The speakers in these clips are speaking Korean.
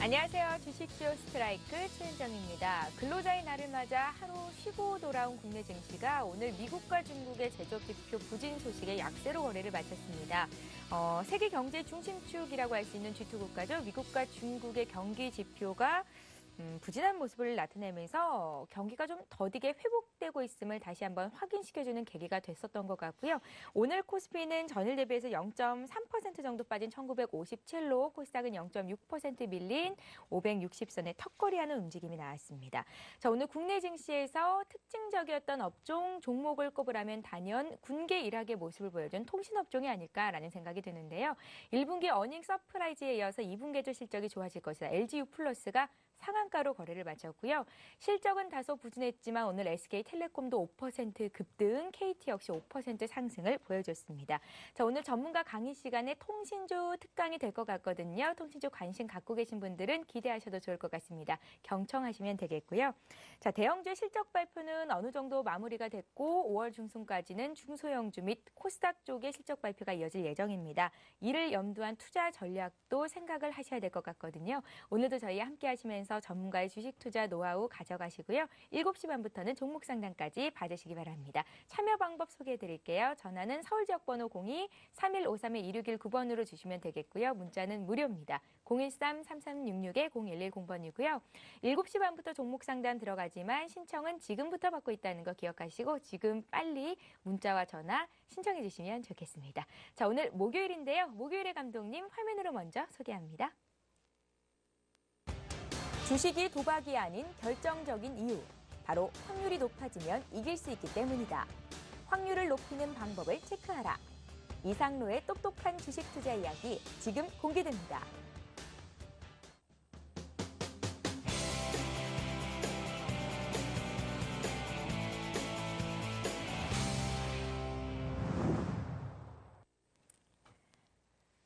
안녕하세요. 주식쇼 스트라이크 최은정입니다. 근로자의 날을 맞아 하루 쉬고 돌아온 국내 증시가 오늘 미국과 중국의 제조업 지표 부진 소식에 약세로 거래를 마쳤습니다. 세계 경제 중심축이라고 할 수 있는 G2 국가죠. 미국과 중국의 경기 지표가 부진한 모습을 나타내면서 경기가 좀 더디게 회복되고 있음을 다시 한번 확인시켜주는 계기가 됐었던 것 같고요. 오늘 코스피는 전일 대비해서 0.3% 정도 빠진 1957로 코스닥은 0.6% 밀린 560선의 턱걸이하는 움직임이 나왔습니다. 자, 오늘 국내 증시에서 특징적이었던 업종 종목을 꼽으라면 단연 군계 일학의 모습을 보여준 통신업종이 아닐까라는 생각이 드는데요. 1분기 어닝 서프라이즈에 이어서 2분기에도 실적이 좋아질 것이다. LG유플러스가 상한가로 거래를 마쳤고요. 실적은 다소 부진했지만 오늘 SK텔레콤도 5% 급등, KT 역시 5% 상승을 보여줬습니다. 자, 오늘 전문가 강의 시간에 통신주 특강이 될 것 같거든요. 통신주 관심 갖고 계신 분들은 기대하셔도 좋을 것 같습니다. 경청하시면 되겠고요. 자, 대형주 실적 발표는 어느 정도 마무리가 됐고 5월 중순까지는 중소형주 및 코스닥 쪽의 실적 발표가 이어질 예정입니다. 이를 염두한 투자 전략도 생각을 하셔야 될 것 같거든요. 오늘도 저희와 함께 하시면서 전문가의 주식 투자 노하우 가져가시고요. 7시 반부터는 종목 상담까지 받으시기 바랍니다. 참여 방법 소개해 드릴게요. 전화는 서울 지역 번호 02-3151-2619번으로 주시면 되겠고요. 문자는 무료입니다. 013-3366-0110번이고요. 7시 반부터 종목 상담 들어가지만 신청은 지금부터 받고 있다는 거 기억하시고 지금 빨리 문자와 전화 신청해 주시면 좋겠습니다. 자, 오늘 목요일인데요. 목요일의 감독님 화면으로 먼저 소개합니다. 주식이 도박이 아닌 결정적인 이유, 바로 확률이 높아지면 이길 수 있기 때문이다. 확률을 높이는 방법을 체크하라. 이상로의 똑똑한 주식 투자 이야기 지금 공개됩니다.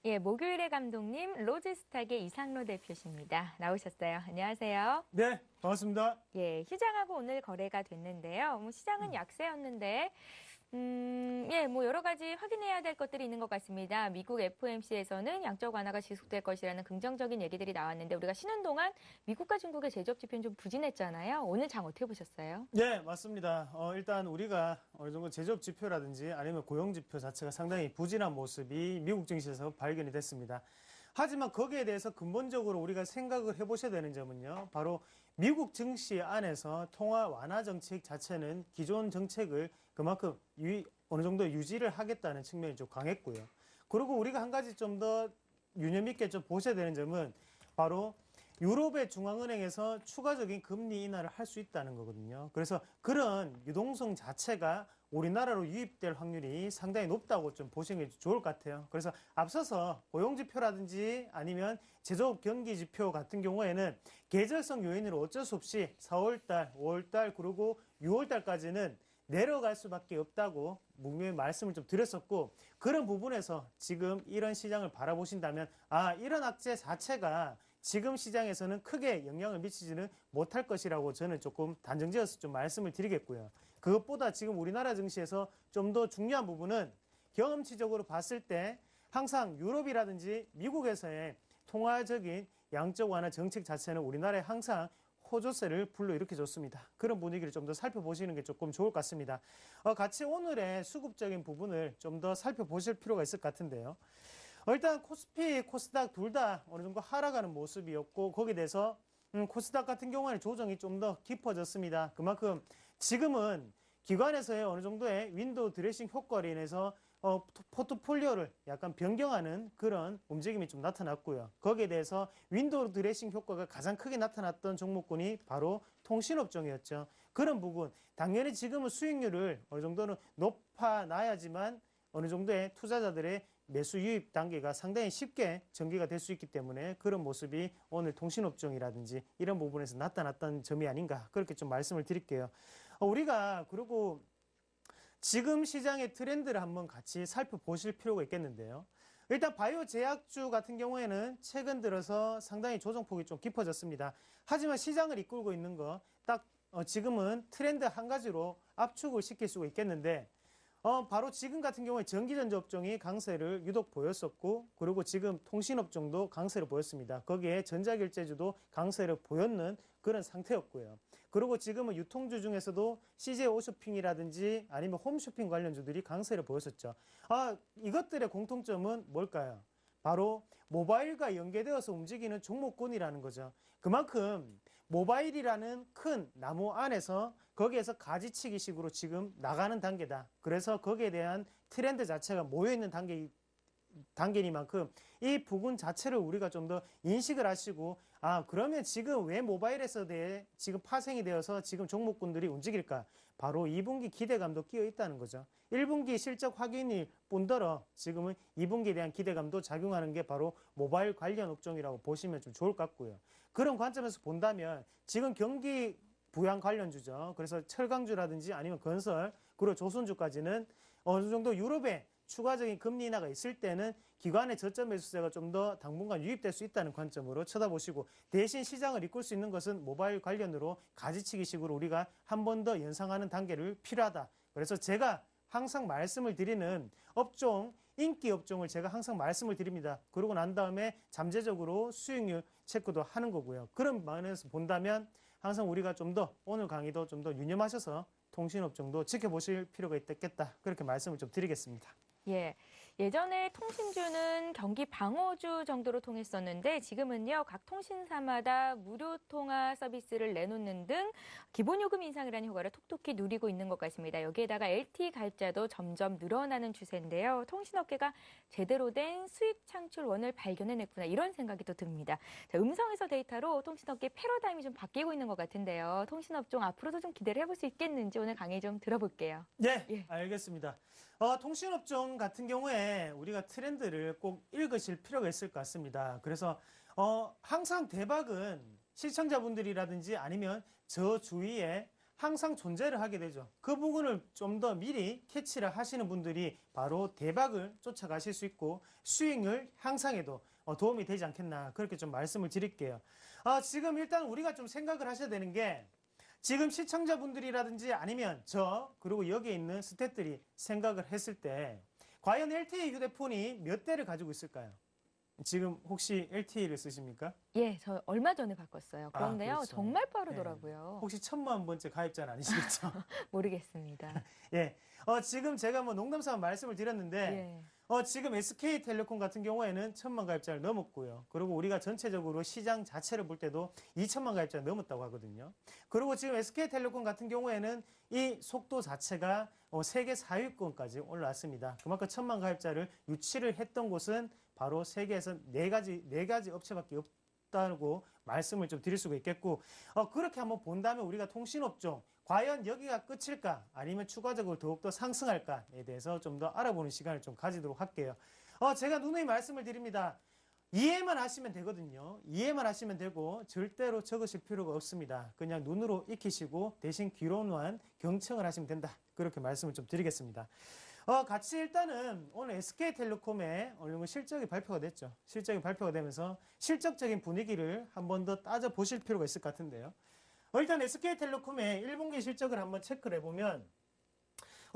예, 목요일의 감독님 로지스탁의 이상로 대표십니다. 나오셨어요. 안녕하세요. 네, 반갑습니다. 예, 휴장하고 오늘 거래가 됐는데요. 시장은 약세였는데 여러 가지 확인해야 될 것들이 있는 것 같습니다. 미국 FOMC에서는 양적 완화가 지속될 것이라는 긍정적인 얘기들이 나왔는데 우리가 쉬는 동안 미국과 중국의 제조업 지표는 좀 부진했잖아요. 오늘 장 어떻게 보셨어요? 네, 맞습니다. 일단 우리가 어느 정도 제조업 지표라든지 아니면 고용 지표 자체가 상당히 부진한 모습이 미국 증시에서 발견이 됐습니다. 하지만 거기에 대해서 근본적으로 우리가 생각을 해보셔야 되는 점은요. 바로 미국 증시 안에서 통화 완화 정책 자체는 기존 정책을 그만큼 어느 정도 유지를 하겠다는 측면이 좀 강했고요. 그리고 우리가 한 가지 좀 더 유념 있게 좀 보셔야 되는 점은 바로 유럽의 중앙은행에서 추가적인 금리 인하를 할 수 있다는 거거든요. 그래서 그런 유동성 자체가 우리나라로 유입될 확률이 상당히 높다고 좀 보시는 게 좋을 것 같아요. 그래서 앞서서 고용지표라든지 아니면 제조업 경기지표 같은 경우에는 계절성 요인으로 어쩔 수 없이 4월달, 5월달 그리고 6월달까지는 내려갈 수밖에 없다고 분명히 말씀을 좀 드렸었고 그런 부분에서 지금 이런 시장을 바라보신다면 이런 악재 자체가 지금 시장에서는 크게 영향을 미치지는 못할 것이라고 저는 조금 단정지어서 좀 말씀을 드리겠고요. 그것보다 지금 우리나라 증시에서 좀 더 중요한 부분은 경험치적으로 봤을 때 항상 유럽이라든지 미국에서의 통화적인 양적 완화 정책 자체는 우리나라에 항상 호조세를 불러일으켜줬습니다. 그런 분위기를 좀 더 살펴보시는 게 조금 좋을 것 같습니다. 같이 오늘의 수급적인 부분을 좀 더 살펴보실 필요가 있을 것 같은데요. 일단 코스피, 코스닥 둘 다 어느 정도 하락하는 모습이었고 거기에 대해서 코스닥 같은 경우에는 조정이 좀 더 깊어졌습니다. 그만큼 지금은 기관에서의 어느 정도의 윈도우 드레싱 효과로 인해서 포트폴리오를 약간 변경하는 그런 움직임이 좀 나타났고요. 거기에 대해서 윈도우 드레싱 효과가 가장 크게 나타났던 종목군이 바로 통신업종이었죠. 그런 부분 당연히 지금은 수익률을 어느 정도는 높아놔야지만 어느 정도의 투자자들의 매수 유입 단계가 상당히 쉽게 전개가 될 수 있기 때문에 그런 모습이 오늘 통신업종이라든지 이런 부분에서 나타났던 점이 아닌가 그렇게 좀 말씀을 드릴게요. 우리가 그리고 지금 시장의 트렌드를 한번 같이 살펴보실 필요가 있겠는데요. 일단 바이오 제약주 같은 경우에는 최근 들어서 상당히 조정폭이 좀 깊어졌습니다. 하지만 시장을 이끌고 있는 거 딱 지금은 트렌드 한 가지로 압축을 시킬 수가 있겠는데 바로 지금 같은 경우에 전기전자 업종이 강세를 유독 보였었고, 그리고 지금 통신업종도 강세를 보였습니다. 거기에 전자결제주도 강세를 보였는 그런 상태였고요. 그리고 지금은 유통주 중에서도 CJ 오쇼핑이라든지 아니면 홈쇼핑 관련주들이 강세를 보였었죠. 이것들의 공통점은 뭘까요? 바로 모바일과 연계되어서 움직이는 종목군이라는 거죠. 그만큼 모바일이라는 큰 나무 안에서 거기에서 가지치기식으로 지금 나가는 단계다. 그래서 거기에 대한 트렌드 자체가 모여있는 단계니만큼 이 부분 자체를 우리가 좀 더 인식을 하시고, 그러면 지금 왜 모바일에서 지금 파생이 되어서 지금 종목군들이 움직일까? 바로 2분기 기대감도 끼어 있다는 거죠. 1분기 실적 확인일 뿐더러 지금은 2분기에 대한 기대감도 작용하는 게 바로 모바일 관련 업종이라고 보시면 좀 좋을 것 같고요. 그런 관점에서 본다면 지금 경기 부양 관련주죠. 그래서 철강주라든지 아니면 건설, 그리고 조선주까지는 어느 정도 유럽에 추가적인 금리 인하가 있을 때는 기관의 저점 매수세가 좀 더 당분간 유입될 수 있다는 관점으로 쳐다보시고, 대신 시장을 이끌 수 있는 것은 모바일 관련으로 가지치기식으로 우리가 한 번 더 연상하는 단계를 필요하다. 그래서 제가 항상 말씀을 드리는 업종, 인기 업종을 제가 항상 말씀을 드립니다. 그러고 난 다음에 잠재적으로 수익률 체크도 하는 거고요. 그런 면에서 본다면 항상 우리가 좀 더 오늘 강의도 좀 더 유념하셔서 통신업종도 지켜보실 필요가 있겠다. 그렇게 말씀을 좀 드리겠습니다. 예. 예전에 통신주는 경기 방어주 정도로 통했었는데 지금은요, 각 통신사마다 무료 통화 서비스를 내놓는 등 기본 요금 인상이라는 효과를 톡톡히 누리고 있는 것 같습니다. 여기에다가 LTE 가입자도 점점 늘어나는 추세인데요. 통신업계가 제대로 된 수익 창출원을 발견해냈구나, 이런 생각이 또 듭니다. 자, 음성에서 데이터로 통신업계 패러다임이 좀 바뀌고 있는 것 같은데요. 통신업종 앞으로도 좀 기대를 해볼 수 있겠는지 오늘 강의 좀 들어볼게요. 네, 예. 알겠습니다. 통신업종 같은 경우에 우리가 트렌드를 꼭 읽으실 필요가 있을 것 같습니다. 그래서 항상 대박은 시청자분들이라든지 아니면 저 주위에 항상 존재를 하게 되죠. 그 부분을 좀 더 미리 캐치를 하시는 분들이 바로 대박을 쫓아가실 수 있고 수익률 향상에도 도움이 되지 않겠나, 그렇게 좀 말씀을 드릴게요. 지금 일단 우리가 좀 생각을 하셔야 되는 게, 지금 시청자분들이라든지 아니면 그리고 여기에 있는 스태프들이 생각을 했을 때 과연 LTE 휴대폰이 몇 대를 가지고 있을까요? 지금 혹시 LTE를 쓰십니까? 예, 저 얼마 전에 바꿨어요. 그런데요, 그렇죠. 정말 빠르더라고요. 혹시 1000만 번째 가입자는 아니시겠죠? 모르겠습니다. 예. 지금 제가 농담삼아 말씀을 드렸는데, 지금 SK텔레콤 같은 경우에는 1000만 가입자를 넘었고요. 그리고 우리가 전체적으로 시장 자체를 볼 때도 2000만 가입자를 넘었다고 하거든요. 그리고 지금 SK텔레콤 같은 경우에는 이 속도 자체가 세계 4위권까지 올라왔습니다. 그만큼 1000만 가입자를 유치를 했던 곳은 바로 세계에서 네 가지 업체밖에 없다고 말씀을 좀 드릴 수가 있겠고, 그렇게 한번 본다면 우리가 통신업종 과연 여기가 끝일까 아니면 추가적으로 더욱더 상승할까에 대해서 좀 더 알아보는 시간을 좀 가지도록 할게요. 제가 누누이 말씀을 드립니다. 이해만 하시면 되거든요. 이해만 하시면 되고 절대로 적으실 필요가 없습니다. 그냥 눈으로 익히시고 대신 귀로만 경청을 하시면 된다. 그렇게 말씀을 좀 드리겠습니다. 같이 일단은 오늘 SK텔레콤의 어느 실적이 발표가 됐죠. 실적이 발표가 되면서 실적적인 분위기를 한 번 더 따져보실 필요가 있을 것 같은데요. 일단 SK텔레콤의 1분기 실적을 한번 체크를 해보면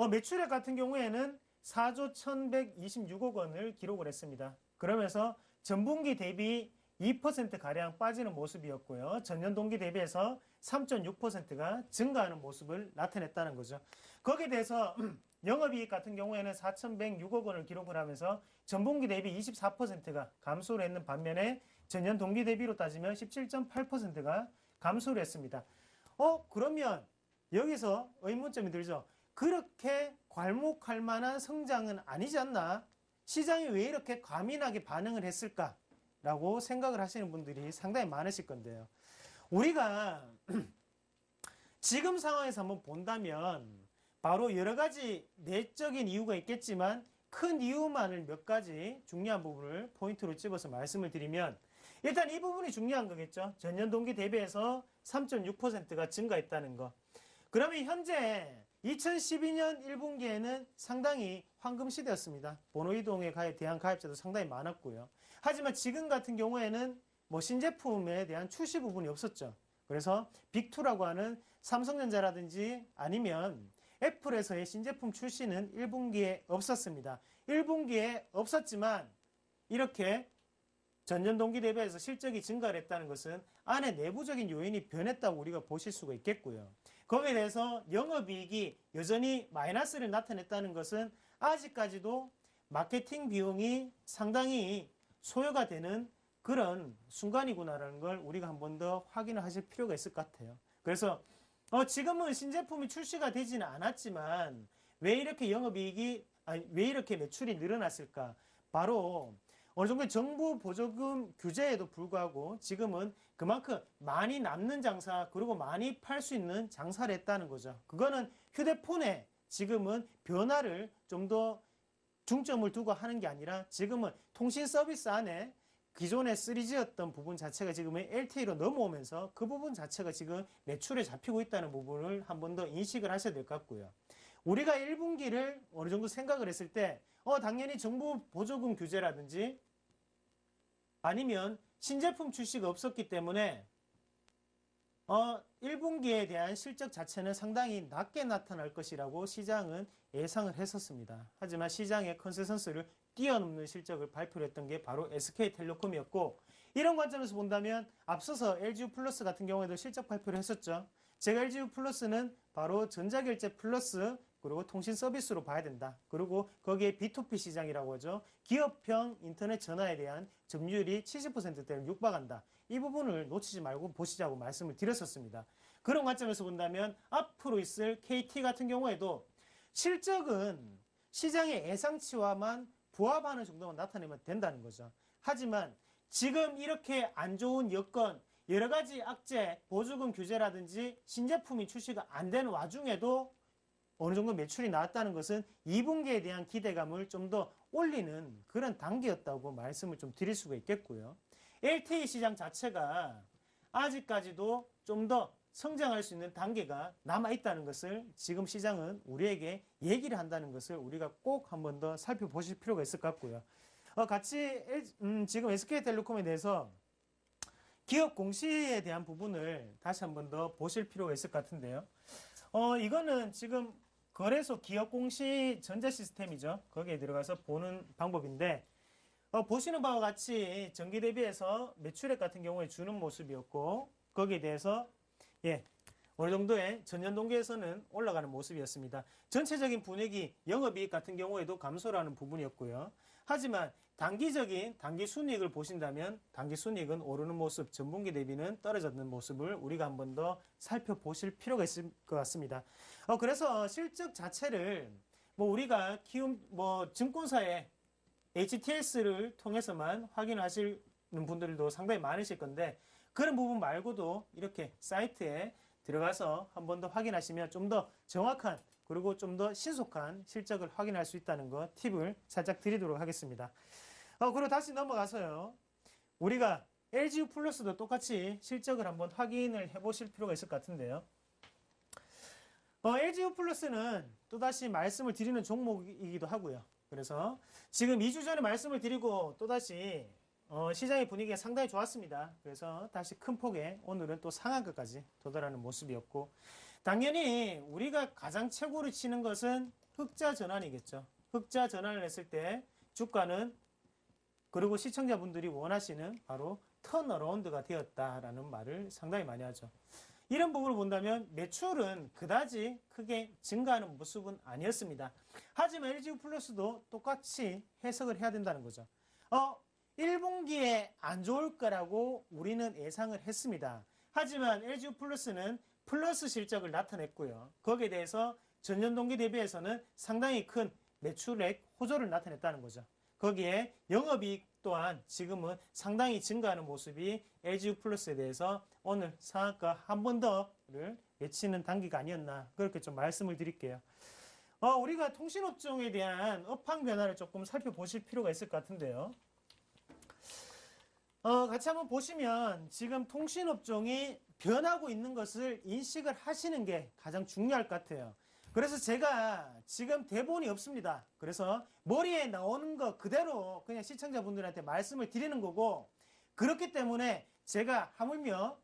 매출액 같은 경우에는 4조 1126억 원을 기록을 했습니다. 그러면서 전분기 대비 2%가량 빠지는 모습이었고요. 전년 동기 대비해서 3.6%가 증가하는 모습을 나타냈다는 거죠. 거기에 대해서 영업이익 같은 경우에는 4,106억 원을 기록을 하면서 전분기 대비 24%가 감소를 했는 반면에 전년 동기 대비로 따지면 17.8%가 감소를 했습니다. 그러면 여기서 의문점이 들죠. 그렇게 괄목할 만한 성장은 아니지 않나? 시장이 왜 이렇게 과민하게 반응을 했을까라고 생각을 하시는 분들이 상당히 많으실 건데요. 우리가 지금 상황에서 한번 본다면 바로 여러 가지 내적인 이유가 있겠지만 큰 이유만을 몇 가지 중요한 부분을 포인트로 집어서 말씀을 드리면, 일단 이 부분이 중요한 거겠죠. 전년 동기 대비해서 3.6%가 증가했다는 거. 그러면 현재 2012년 1분기에는 상당히 황금 시대였습니다. 번호 이동에 대한 가입자도 상당히 많았고요. 하지만 지금 같은 경우에는 신제품에 대한 출시 부분이 없었죠. 그래서 빅2라고 하는 삼성전자라든지 아니면 애플에서의 신제품 출시는 1분기에 없었습니다. 1분기에 없었지만 이렇게 전년 동기 대비해서 실적이 증가를 했다는 것은 안에 내부적인 요인이 변했다고 우리가 보실 수가 있겠고요. 거기에 대해서 영업이익이 여전히 마이너스를 나타냈다는 것은 아직까지도 마케팅 비용이 상당히 소요가 되는 그런 순간이구나라는 걸 우리가 한 번 더 확인을 하실 필요가 있을 것 같아요. 그래서 지금은 신제품이 출시가 되지는 않았지만 왜 이렇게 왜 이렇게 매출이 늘어났을까? 바로 어느 정도 정부 보조금 규제에도 불구하고 지금은 그만큼 많이 남는 장사 그리고 많이 팔 수 있는 장사를 했다는 거죠. 그거는 휴대폰에 지금은 변화를 좀 더 중점을 두고 하는 게 아니라 지금은 통신 서비스 안에 기존의 3G였던 부분 자체가 지금은 LTE로 넘어오면서 그 부분 자체가 지금 매출에 잡히고 있다는 부분을 한 번 더 인식을 하셔야 될 것 같고요. 우리가 1분기를 어느 정도 생각을 했을 때 당연히 정부 보조금 규제라든지 아니면 신제품 출시가 없었기 때문에 1분기에 대한 실적 자체는 상당히 낮게 나타날 것이라고 시장은 예상을 했었습니다. 하지만 시장의 컨센서스를 뛰어넘는 실적을 발표를 했던 게 바로 SK텔레콤이었고 이런 관점에서 본다면 앞서서 LGU 플러스 같은 경우에도 실적 발표를 했었죠. 제가 LGU 플러스는 바로 전자결제 플러스 그리고 통신 서비스로 봐야 된다. 그리고 거기에 B2P 시장이라고 하죠. 기업형 인터넷 전화에 대한 점유율이 70%대를 육박한다. 이 부분을 놓치지 말고 보시자고 말씀을 드렸었습니다. 그런 관점에서 본다면 앞으로 있을 KT 같은 경우에도 실적은 시장의 예상치와만 부합하는 정도만 나타내면 된다는 거죠. 하지만 지금 이렇게 안 좋은 여건, 여러 가지 악재, 보조금 규제라든지 신제품이 출시가 안 되는 와중에도 어느 정도 매출이 나왔다는 것은 2분기에 대한 기대감을 좀 더 올리는 그런 단계였다고 말씀을 좀 드릴 수가 있겠고요. LTE 시장 자체가 아직까지도 좀 더 성장할 수 있는 단계가 남아있다는 것을 지금 시장은 우리에게 얘기를 한다는 것을 우리가 꼭 한 번 더 살펴보실 필요가 있을 것 같고요. 같이 지금 SK텔레콤에 대해서 기업 공시에 대한 부분을 다시 한 번 더 보실 필요가 있을 것 같은데요. 이거는 지금 거래소 기업 공시 전자 시스템이죠. 거기에 들어가서 보는 방법인데 보시는 바와 같이 전기 대비해서 매출액 같은 경우에 주는 모습이었고 거기에 대해서 어느 정도의 전년 동기에서는 올라가는 모습이었습니다. 전체적인 분위기, 영업이익 같은 경우에도 감소라는 부분이었고요. 하지만 단기적인 단기 순이익을 보신다면 단기 순이익은 오르는 모습, 전분기 대비는 떨어졌는 모습을 우리가 한 번 더 살펴보실 필요가 있을 것 같습니다. 그래서 실적 자체를 우리가 증권사의 HTS를 통해서만 확인하시는 분들도 상당히 많으실 건데 그런 부분 말고도 이렇게 사이트에 들어가서 한 번 더 확인하시면 좀 더 정확한 그리고 좀 더 신속한 실적을 확인할 수 있다는 거 팁을 살짝 드리도록 하겠습니다. 그리고 다시 넘어가서요. 우리가 LGU 플러스도 똑같이 실적을 한번 확인을 해보실 필요가 있을 것 같은데요. LGU 플러스는 또다시 말씀을 드리는 종목이기도 하고요. 그래서 지금 2주 전에 말씀을 드리고 또다시 시장의 분위기가 상당히 좋았습니다. 그래서 다시 큰 폭의 오늘은 또 상한가까지 도달하는 모습이었고 당연히 우리가 가장 최고를 치는 것은 흑자 전환이겠죠. 흑자 전환을 했을 때 주가는 그리고 시청자분들이 원하시는 바로 턴어라운드가 되었다라는 말을 상당히 많이 하죠. 이런 부분을 본다면 매출은 그다지 크게 증가하는 모습은 아니었습니다. 하지만 LGU 플러스도 똑같이 해석을 해야 된다는 거죠. 1분기에 안 좋을 거라고 우리는 예상을 했습니다. 하지만 LGU 플러스는 플러스 실적을 나타냈고요. 거기에 대해서 전년 동기 대비해서는 상당히 큰 매출액 호조를 나타냈다는 거죠. 거기에 영업이익 또한 지금은 상당히 증가하는 모습이 LGU 플러스에 대해서 오늘 상한가 한 번 더를 외치는 단계가 아니었나 그렇게 좀 말씀을 드릴게요. 우리가 통신업종에 대한 업황 변화를 조금 살펴보실 필요가 있을 것 같은데요. 같이 한번 보시면 지금 통신업종이 변하고 있는 것을 인식을 하시는 게 가장 중요할 것 같아요. 그래서 제가 지금 대본이 없습니다. 그래서 머리에 나오는 거 그대로 그냥 시청자분들한테 말씀을 드리는 거고 그렇기 때문에 제가 하물며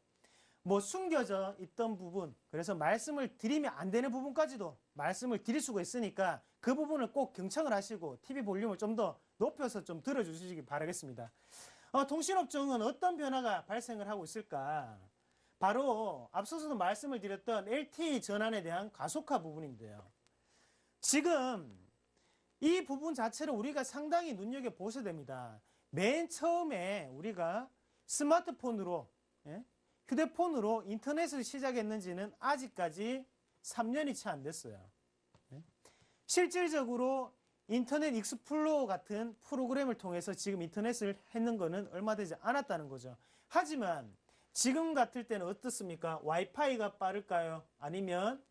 뭐 숨겨져 있던 부분, 그래서 말씀을 드리면 안 되는 부분까지도 말씀을 드릴 수가 있으니까 그 부분을 꼭 경청을 하시고 TV 볼륨을 좀 더 높여서 좀 들어주시기 바라겠습니다. 통신업종은 어떤 변화가 발생을 하고 있을까? 바로 앞서서도 말씀을 드렸던 LTE 전환에 대한 가속화 부분인데요. 지금 이 부분 자체를 우리가 상당히 눈여겨보셔야 됩니다. 맨 처음에 우리가 스마트폰으로, 휴대폰으로 인터넷을 시작했는지는 아직까지 3년이 채 안 됐어요. 실질적으로 인터넷 익스플로러 같은 프로그램을 통해서 지금 인터넷을 했는 거는 얼마 되지 않았다는 거죠. 하지만 지금 같을 때는 어떻습니까? 와이파이가 빠를까요? 아니면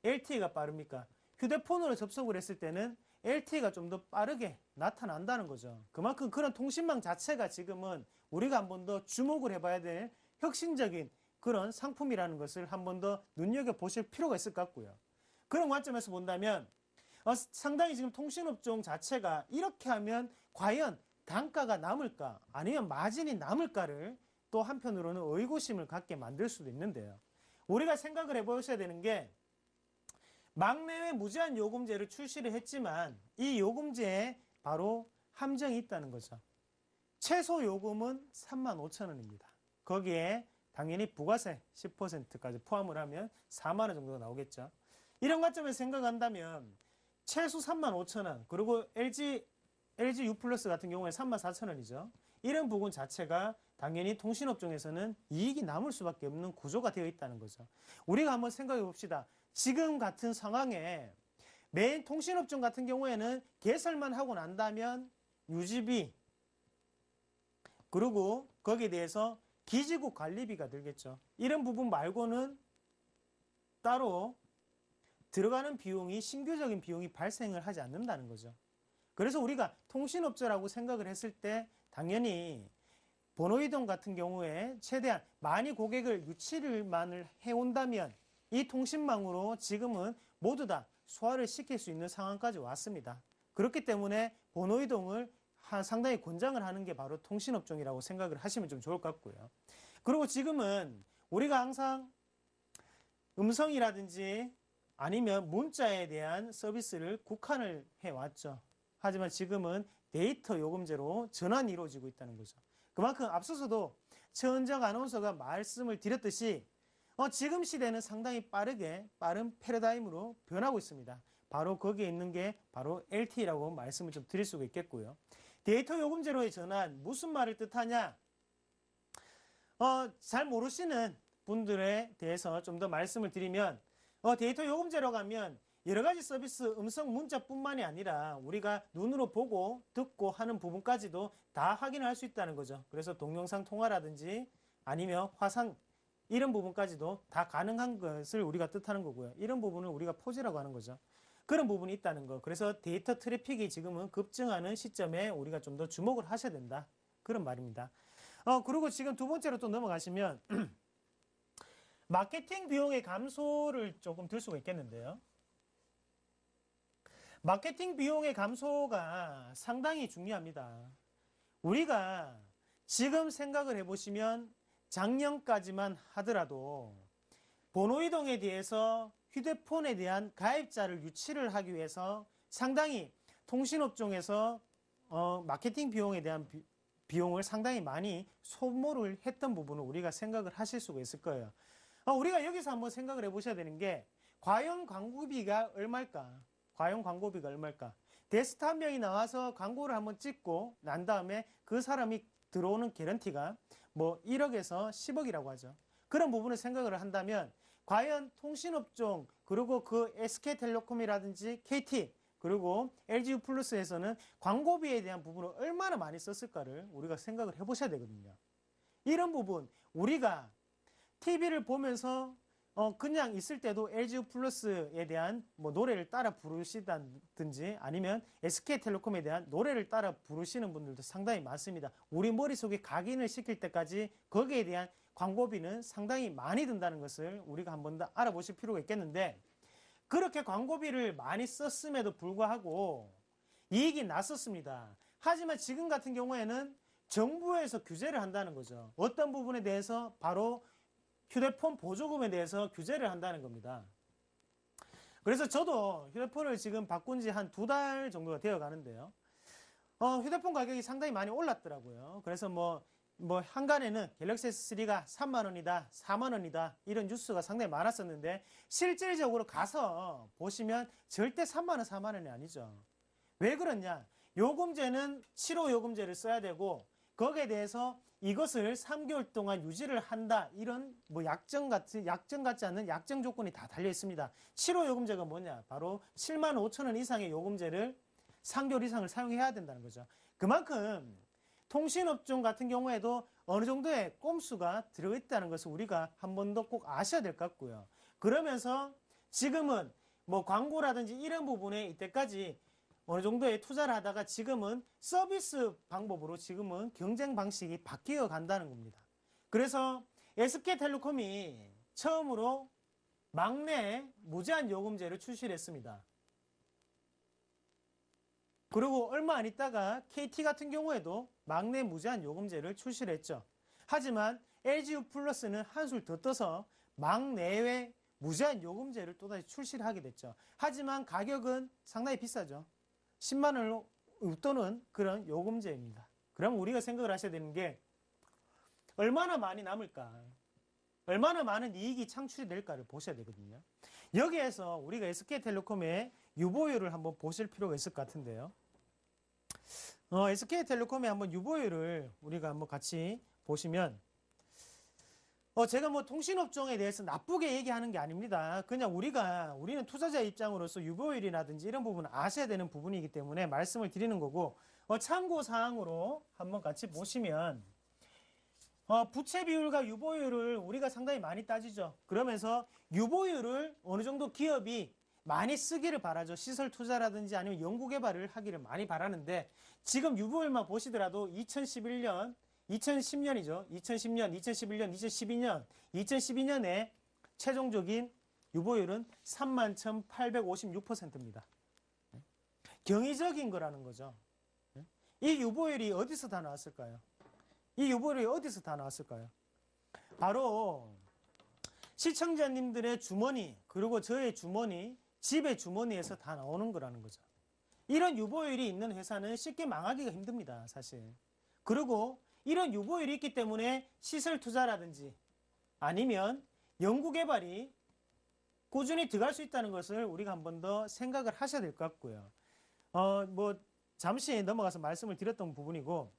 LTE가 빠릅니까? 휴대폰으로 접속을 했을 때는 LTE가 좀 더 빠르게 나타난다는 거죠. 그만큼 그런 통신망 자체가 지금은 우리가 한 번 더 주목을 해봐야 될 혁신적인 그런 상품이라는 것을 한 번 더 눈여겨보실 필요가 있을 것 같고요. 그런 관점에서 본다면 상당히 지금 통신업종 자체가 이렇게 하면 과연 단가가 남을까 아니면 마진이 남을까를 또 한편으로는 의구심을 갖게 만들 수도 있는데요. 우리가 생각을 해보셔야 되는 게 막내외 무제한 요금제를 출시를 했지만 이 요금제에 바로 함정이 있다는 거죠. 최소 요금은 35,000원입니다. 거기에 당연히 부가세 10%까지 포함을 하면 4만 원 정도가 나오겠죠. 이런 관점에서 생각한다면 최소 35,000원, 그리고 LG U 플러스 같은 경우에 34,000원이죠. 이런 부분 자체가 당연히 통신업종에서는 이익이 남을 수밖에 없는 구조가 되어 있다는 거죠. 우리가 한번 생각해 봅시다. 지금 같은 상황에 메인 통신업종 같은 경우에는 개설만 하고 난다면 유지비, 그리고 거기에 대해서 기지국 관리비가 들겠죠. 이런 부분 말고는 따로 들어가는 비용이 신규적인 비용이 발생을 하지 않는다는 거죠. 그래서 우리가 통신업체라고 생각을 했을 때 당연히 번호이동 같은 경우에 최대한 많이 고객을 유치를만을 해온다면 이 통신망으로 지금은 모두 다 소화를 시킬 수 있는 상황까지 왔습니다. 그렇기 때문에 번호이동을 상당히 권장을 하는 게 바로 통신업종이라고 생각을 하시면 좀 좋을 것 같고요. 그리고 지금은 우리가 항상 음성이라든지 아니면 문자에 대한 서비스를 국한을 해왔죠. 하지만 지금은 데이터 요금제로 전환이 이루어지고 있다는 거죠. 그만큼 앞서서도 최은정 아나운서가 말씀을 드렸듯이 지금 시대는 상당히 빠른 패러다임으로 변하고 있습니다. 바로 거기에 있는 게 바로 LTE라고 말씀을 좀 드릴 수가 있겠고요. 데이터 요금제로의 전환, 무슨 말을 뜻하냐? 잘 모르시는 분들에 대해서 좀 더 말씀을 드리면 데이터 요금제로 가면 여러 가지 서비스, 음성 문자뿐만이 아니라 우리가 눈으로 보고 듣고 하는 부분까지도 다 확인을 할 수 있다는 거죠. 그래서 동영상 통화라든지 아니면 화상 이런 부분까지도 다 가능한 것을 우리가 뜻하는 거고요. 이런 부분을 우리가 포지라고 하는 거죠. 그런 부분이 있다는 거. 그래서 데이터 트래픽이 지금은 급증하는 시점에 우리가 좀 더 주목을 하셔야 된다. 그런 말입니다. 그리고 지금 두 번째로 또 넘어가시면 마케팅 비용의 감소를 조금 들 수가 있겠는데요. 마케팅 비용의 감소가 상당히 중요합니다. 우리가 지금 생각을 해보시면 작년까지만 하더라도 번호이동에 대해서 휴대폰에 대한 가입자를 유치를 하기 위해서 상당히 통신업종에서 마케팅 비용에 대한 비용을 상당히 많이 소모를 했던 부분을 우리가 생각을 하실 수가 있을 거예요. 우리가 여기서 한번 생각을 해보셔야 되는 게 과연 광고비가 얼마일까? 과연 광고비가 얼마일까? 게스트 한 명이 나와서 광고를 한번 찍고 난 다음에 그 사람이 들어오는 개런티가 뭐 1억에서 10억이라고 하죠. 그런 부분을 생각을 한다면 과연 통신업종 그리고 그 SK텔레콤이라든지 KT 그리고 LGU 플러스에서는 광고비에 대한 부분을 얼마나 많이 썼을까를 우리가 생각을 해보셔야 되거든요. 이런 부분 우리가 TV를 보면서 그냥 있을 때도 LGU 플러스에 대한 뭐 노래를 따라 부르시다든지 아니면 SK텔레콤에 대한 노래를 따라 부르시는 분들도 상당히 많습니다. 우리 머릿속에 각인을 시킬 때까지 거기에 대한 광고비는 상당히 많이 든다는 것을 우리가 한 번 더 알아보실 필요가 있겠는데 그렇게 광고비를 많이 썼음에도 불구하고 이익이 났었습니다. 하지만 지금 같은 경우에는 정부에서 규제를 한다는 거죠. 어떤 부분에 대해서 바로 휴대폰 보조금에 대해서 규제를 한다는 겁니다. 그래서 저도 휴대폰을 지금 바꾼 지 한 2달 정도가 되어 가는데요. 휴대폰 가격이 상당히 많이 올랐더라고요. 그래서 한간에는 갤럭시 S3가 3만 원이다, 4만 원이다 이런 뉴스가 상당히 많았었는데 실질적으로 가서 보시면 절대 3만 원, 4만 원이 아니죠. 왜 그러냐? 요금제는 7호 요금제를 써야 되고 거기에 대해서 이것을 3개월 동안 유지를 한다. 이런 약정 같지 않는 약정 조건이 다 달려 있습니다. 7호 요금제가 뭐냐? 바로 7만 5천 원 이상의 요금제를 3개월 이상을 사용해야 된다는 거죠. 그만큼 통신업종 같은 경우에도 어느 정도의 꼼수가 들어있다는 것을 우리가 한 번 더 꼭 아셔야 될 것 같고요. 그러면서 지금은 광고라든지 이런 부분에 이때까지 어느 정도의 투자를 하다가 지금은 서비스 방법으로 지금은 경쟁 방식이 바뀌어 간다는 겁니다. 그래서 SK텔레콤이 처음으로 막내 무제한 요금제를 출시를 했습니다. 그리고 얼마 안 있다가 KT 같은 경우에도 막내 무제한 요금제를 출시를 했죠. 하지만 LGU 플러스는 한술 더 떠서 막내외 무제한 요금제를 또다시 출시를 하게 됐죠. 하지만 가격은 상당히 비싸죠. 10만 원을 웃도는 그런 요금제입니다. 그럼 우리가 생각을 하셔야 되는 게 얼마나 많이 남을까? 얼마나 많은 이익이 창출이 될까를 보셔야 되거든요. 여기에서 우리가 SK텔레콤의 유보율을 한번 보실 필요가 있을 것 같은데요. SK텔레콤의 한번 유보율을 우리가 한번 같이 보시면 제가 통신업종에 대해서 나쁘게 얘기하는 게 아닙니다. 그냥 우리는 투자자 입장으로서 유보율이라든지 이런 부분을 아셔야 되는 부분이기 때문에 말씀을 드리는 거고, 참고사항으로 한번 같이 보시면, 부채 비율과 유보율을 우리가 상당히 많이 따지죠. 그러면서 유보율을 어느 정도 기업이 많이 쓰기를 바라죠. 시설 투자라든지 아니면 연구개발을 하기를 많이 바라는데, 지금 유보율만 보시더라도 2011년, 2010년이죠. 2010년, 2011년, 2012년, 2012년에 최종적인 유보율은 31,856%입니다. 경이적인 거라는 거죠. 이 유보율이 어디서 다 나왔을까요? 이 유보율이 어디서 다 나왔을까요? 바로 시청자님들의 주머니, 그리고 저의 주머니, 집의 주머니에서 다 나오는 거라는 거죠. 이런 유보율이 있는 회사는 쉽게 망하기가 힘듭니다, 사실. 그리고 이런 유보율이 있기 때문에 시설 투자라든지 아니면 연구개발이 꾸준히 들어갈 수 있다는 것을 우리가 한 번 더 생각을 하셔야 될 것 같고요. 잠시 넘어가서 말씀을 드렸던 부분이고,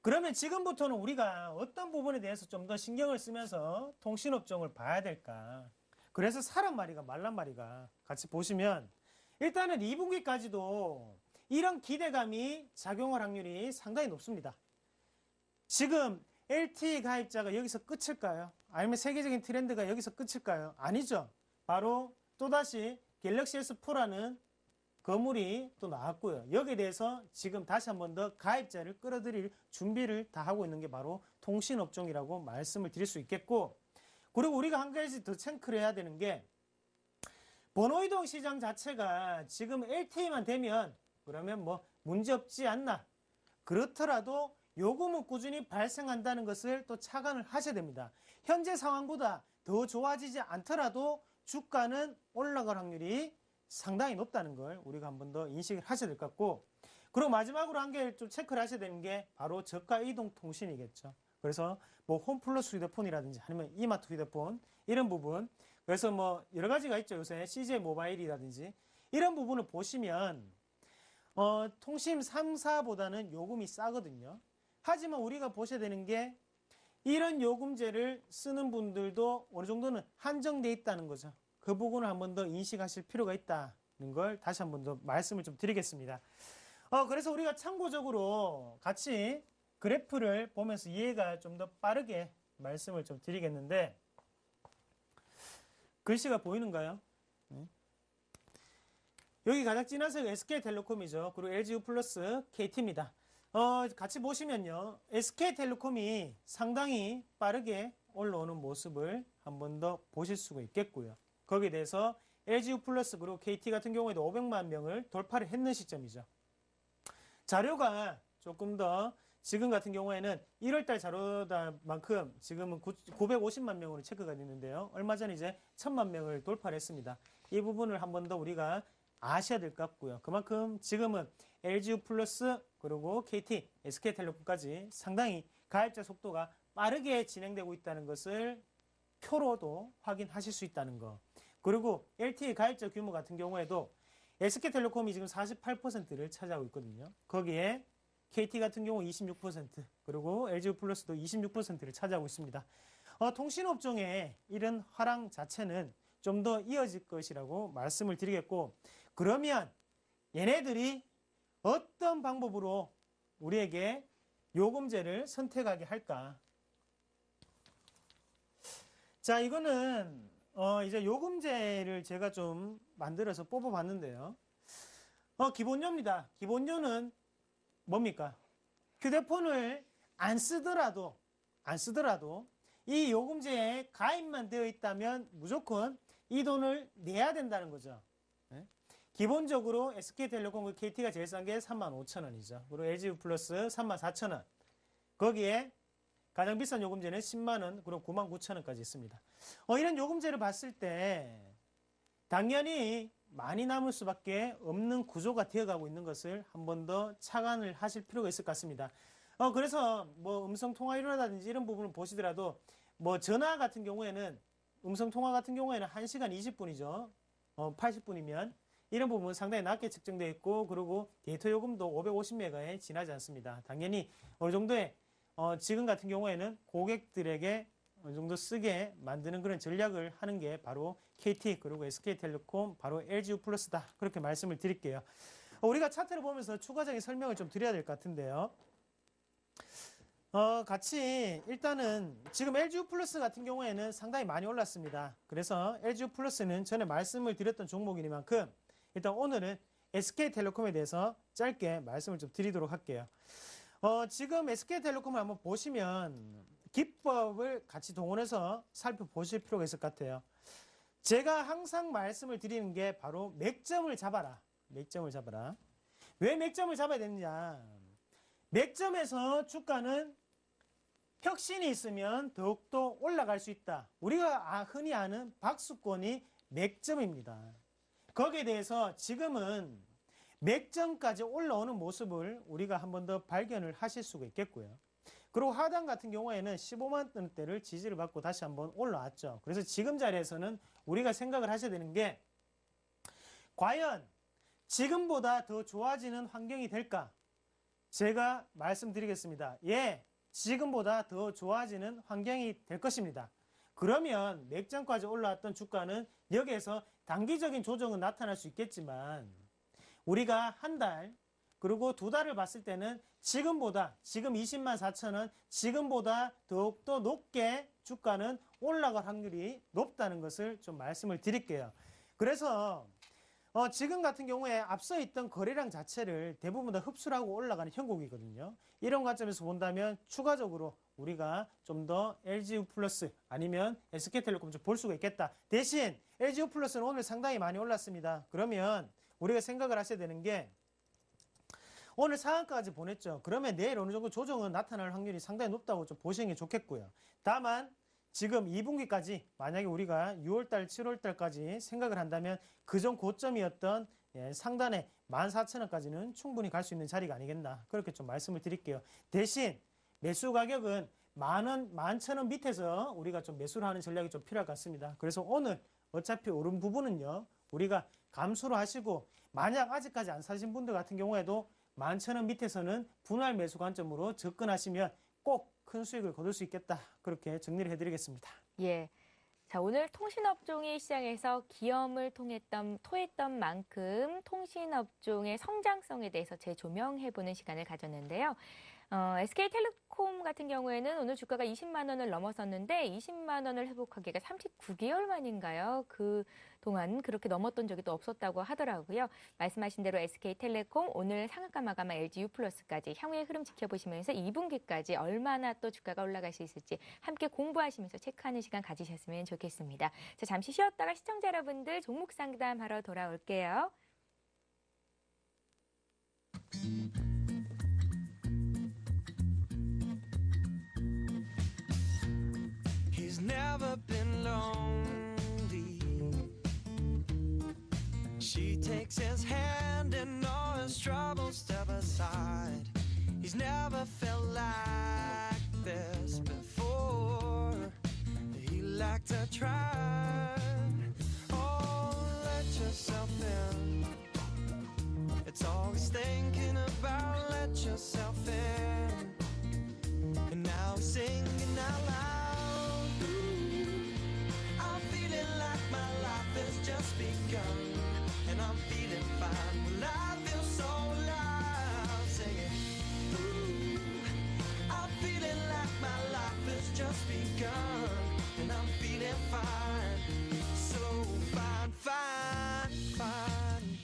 그러면 지금부터는 우리가 어떤 부분에 대해서 좀 더 신경을 쓰면서 통신업종을 봐야 될까? 그래서 사람마리가 말란마리가 같이 보시면 일단은 2분기까지도 이런 기대감이 작용할 확률이 상당히 높습니다. 지금 LTE 가입자가 여기서 끝일까요? 아니면 세계적인 트렌드가 여기서 끝일까요? 아니죠. 바로 또다시 갤럭시 S4라는 거물이 또 나왔고요. 여기에 대해서 지금 다시 한 번 더 가입자를 끌어들일 준비를 다 하고 있는 게 바로 통신업종이라고 말씀을 드릴 수 있겠고, 그리고 우리가 한 가지 더 체크를 해야 되는 게 번호이동 시장 자체가 지금 LTE만 되면 그러면 문제없지 않나. 그렇더라도 요금은 꾸준히 발생한다는 것을 또 착안을 하셔야 됩니다. 현재 상황보다 더 좋아지지 않더라도 주가는 올라갈 확률이 상당히 높다는 걸 우리가 한 번 더 인식을 하셔야 될 것 같고, 그리고 마지막으로 한 개 좀 체크를 하셔야 되는 게 바로 저가 이동 통신이겠죠. 그래서 홈플러스 휴대폰이라든지 아니면 이마트 휴대폰 이런 부분, 그래서 여러 가지가 있죠. 요새 CJ 모바일이라든지 이런 부분을 보시면 통신 3사보다는 요금이 싸거든요. 하지만 우리가 보셔야 되는 게 이런 요금제를 쓰는 분들도 어느 정도는 한정돼 있다는 거죠. 그 부분을 한 번 더 인식하실 필요가 있다는 걸 다시 한 번 더 말씀을 좀 드리겠습니다. 그래서 우리가 참고적으로 같이 그래프를 보면서 이해가 좀 더 빠르게 말씀을 좀 드리겠는데, 글씨가 보이는가요? 여기 가장 진한 색은 SK텔레콤이죠. 그리고 LGU 플러스 KT입니다. 같이 보시면요. SK텔레콤이 상당히 빠르게 올라오는 모습을 한 번 더 보실 수가 있겠고요. 거기에 대해서 LGU 플러스 그리고 KT 같은 경우에도 500만 명을 돌파를 했는 시점이죠. 자료가 조금 더 지금 같은 경우에는 1월달 자료만큼 지금은 950만 명으로 체크가 됐는데요. 얼마 전 이제 1000만 명을 돌파를 했습니다. 이 부분을 한 번 더 우리가 아셔야 될 것 같고요. 그만큼 지금은 LGU 플러스 그리고 KT, SK텔레콤까지 상당히 가입자 속도가 빠르게 진행되고 있다는 것을 표로도 확인하실 수 있다는 거. 그리고 LTE 가입자 규모 같은 경우에도 SK텔레콤이 지금 48%를 차지하고 있거든요. 거기에 KT 같은 경우 26%, 그리고 LGU 플러스도 26%를 차지하고 있습니다. 통신업종의 이런 화랑 자체는 좀 더 이어질 것이라고 말씀을 드리겠고, 그러면 얘네들이 어떤 방법으로 우리에게 요금제를 선택하게 할까? 자, 이거는 이제 요금제를 제가 좀 만들어서 뽑아봤는데요. 기본료입니다. 기본료는 뭡니까? 휴대폰을 안 쓰더라도 이 요금제에 가입만 되어 있다면 무조건 이 돈을 내야 된다는 거죠. 네? 기본적으로 SK텔레콤, KT가 제일 싼 게 35,000원이죠. 그리고 LGU 플러스 34,000원. 거기에 가장 비싼 요금제는 10만원, 그리고 99,000원까지 있습니다. 이런 요금제를 봤을 때 당연히 많이 남을 수밖에 없는 구조가 되어가고 있는 것을 한 번 더 착안을 하실 필요가 있을 것 같습니다. 그래서 뭐 음성통화료라든지 이런 부분을 보시더라도 뭐 전화 같은 경우에는 음성통화 같은 경우에는 1시간 20분이죠. 80분이면 이런 부분은 상당히 낮게 측정되어 있고, 그리고 데이터 요금도 550메가에 지나지 않습니다. 당연히 어느 정도의 지금 같은 경우에는 고객들에게 어느 정도 쓰게 만드는 그런 전략을 하는 게 바로 KT 그리고 SK텔레콤 바로 LGU 플러스다. 그렇게 말씀을 드릴게요. 우리가 차트를 보면서 추가적인 설명을 좀 드려야 될 것 같은데요. 같이 일단은 지금 LGU 플러스 같은 경우에는 상당히 많이 올랐습니다. 그래서 LGU 플러스는 전에 말씀을 드렸던 종목이니만큼 일단 오늘은 SK텔레콤에 대해서 짧게 말씀을 좀 드리도록 할게요. 지금 SK텔레콤을 한번 보시면 기법을 같이 동원해서 살펴보실 필요가 있을 것 같아요. 제가 항상 말씀을 드리는 게 바로 맥점을 잡아라. 맥점을 잡아라. 왜 맥점을 잡아야 되느냐. 맥점에서 주가는 혁신이 있으면 더욱더 올라갈 수 있다. 우리가 흔히 아는 박수권이 맥점입니다. 거기에 대해서 지금은 맥점까지 올라오는 모습을 우리가 한 번 더 발견을 하실 수가 있겠고요. 그리고 하단 같은 경우에는 15만 원대를 지지를 받고 다시 한번 올라왔죠. 그래서 지금 자리에서는 우리가 생각을 하셔야 되는 게 과연 지금보다 더 좋아지는 환경이 될까? 제가 말씀드리겠습니다. 예, 지금보다 더 좋아지는 환경이 될 것입니다. 그러면 맥점까지 올라왔던 주가는 여기에서 단기적인 조정은 나타날 수 있겠지만 우리가 한 달 그리고 두 달을 봤을 때는 지금보다 지금 20만 4천원 지금보다 더욱더 높게 주가는 올라갈 확률이 높다는 것을 좀 말씀을 드릴게요. 그래서 지금 같은 경우에 앞서 있던 거래량 자체를 대부분 다 흡수를 하고 올라가는 형국이거든요. 이런 관점에서 본다면 추가적으로 우리가 좀 더 LGU 플러스 아니면 SK텔레콤 좀 볼 수가 있겠다. 대신 LGU 플러스는 오늘 상당히 많이 올랐습니다. 그러면 우리가 생각을 하셔야 되는 게 오늘 상한가까지 보냈죠. 그러면 내일 어느 정도 조정은 나타날 확률이 상당히 높다고 좀 보시는 게 좋겠고요. 다만 지금 2분기까지 만약에 우리가 6월달, 7월달까지 생각을 한다면 그전 고점이었던 상단의 14,000원까지는 충분히 갈 수 있는 자리가 아니겠나 그렇게 좀 말씀을 드릴게요. 대신 매수 가격은 10,000원, 11,000원 밑에서 우리가 좀 매수를 하는 전략이 좀 필요할 것 같습니다. 그래서 오늘 어차피 오른 부분은요 우리가 감수를 하시고 만약 아직까지 안 사신 분들 같은 경우에도 11,000원 밑에서는 분할 매수 관점으로 접근하시면 꼭 큰 수익을 거둘 수 있겠다. 그렇게 정리를 해드리겠습니다. 예. 자, 오늘 통신업종이 시장에서 기염을 토했던 만큼 통신업종의 성장성에 대해서 재조명해보는 시간을 가졌는데요. SK텔레콤 같은 경우에는 오늘 주가가 20만 원을 넘어섰는데 20만 원을 회복하기가 39개월 만인가요? 그동안 그렇게 넘었던 적이 또 없었다고 하더라고요. 말씀하신 대로 SK텔레콤 오늘 상한가 마감한 LGU 플러스까지 향후의 흐름 지켜보시면서 2분기까지 얼마나 또 주가가 올라갈 수 있을지 함께 공부하시면서 체크하는 시간 가지셨으면 좋겠습니다. 자, 잠시 쉬었다가 시청자 여러분들 종목 상담하러 돌아올게요. takes his hand and all his troubles step aside. He's never felt like this before. He liked to try. Oh, let yourself in. It's all he's thinking about. Let yourself in. And now he's singing out loud. Ooh, I'm feeling like my life has just begun. And I'm feeling fine. Well, I feel so alive. Singing. Ooh, I'm feeling like my life has just begun. And I'm feeling fine. So fine, fine, fine.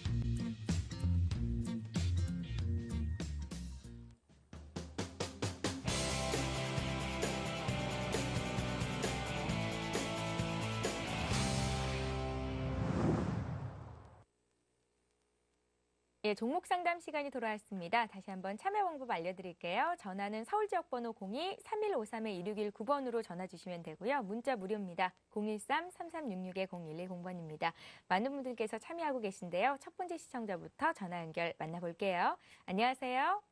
예, 종목 상담 시간이 돌아왔습니다. 다시 한번 참여 방법 알려드릴게요. 전화는 서울 지역 번호 02-3153-2619번으로 전화 주시면 되고요. 문자 무료입니다. 013-3366-0110번입니다. 많은 분들께서 참여하고 계신데요. 첫 번째 시청자부터 전화 연결 만나볼게요. 안녕하세요.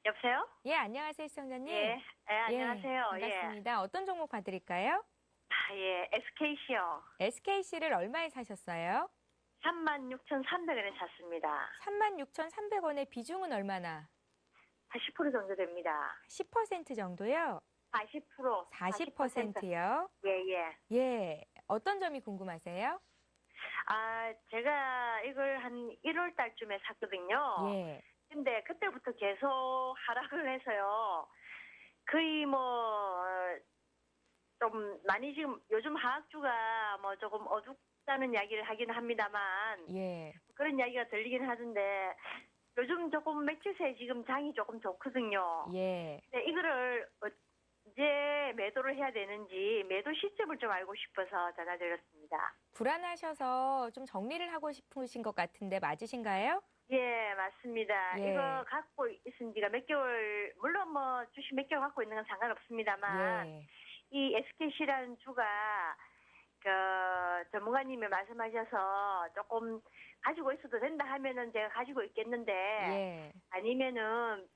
여보세요? 예, 안녕하세요, 시청자님. 예, 안녕하세요. 반갑습니다. 어떤 종목 봐드릴까요? 예, SKC요. SKC를 얼마에 사셨어요? 36,300원에 샀습니다. 36,300원의 비중은 얼마나? 40% 정도 됩니다. 10% 정도요? 40%. 40%요? 예. 예. 어떤 점이 궁금하세요? 제가 이걸 한 1월 달쯤에 샀거든요. 예. 근데 그때부터 계속 하락을 해서요. 거의 좀 많이 지금 요즘 하락주가 조금 어둡다는 이야기를 하긴 합니다만 예. 그런 이야기가 들리긴 하던데 요즘 조금 매출세 지금 장이 조금 좋거든요. 예. 근데 이거를 언제 매도를 해야 되는지 매도 시점을 좀 알고 싶어서 전화드렸습니다. 불안하셔서 좀 정리를 하고 싶으신 것 같은데 맞으신가요? 예, 맞습니다. 예. 이거 갖고 있은 지가 몇 개월, 물론 주식 몇 개월 갖고 있는 건 상관없습니다만 예. 이 SKC라는 주가 전문가님이 말씀하셔서 조금 가지고 있어도 된다 하면은 제가 가지고 있겠는데 예. 아니면은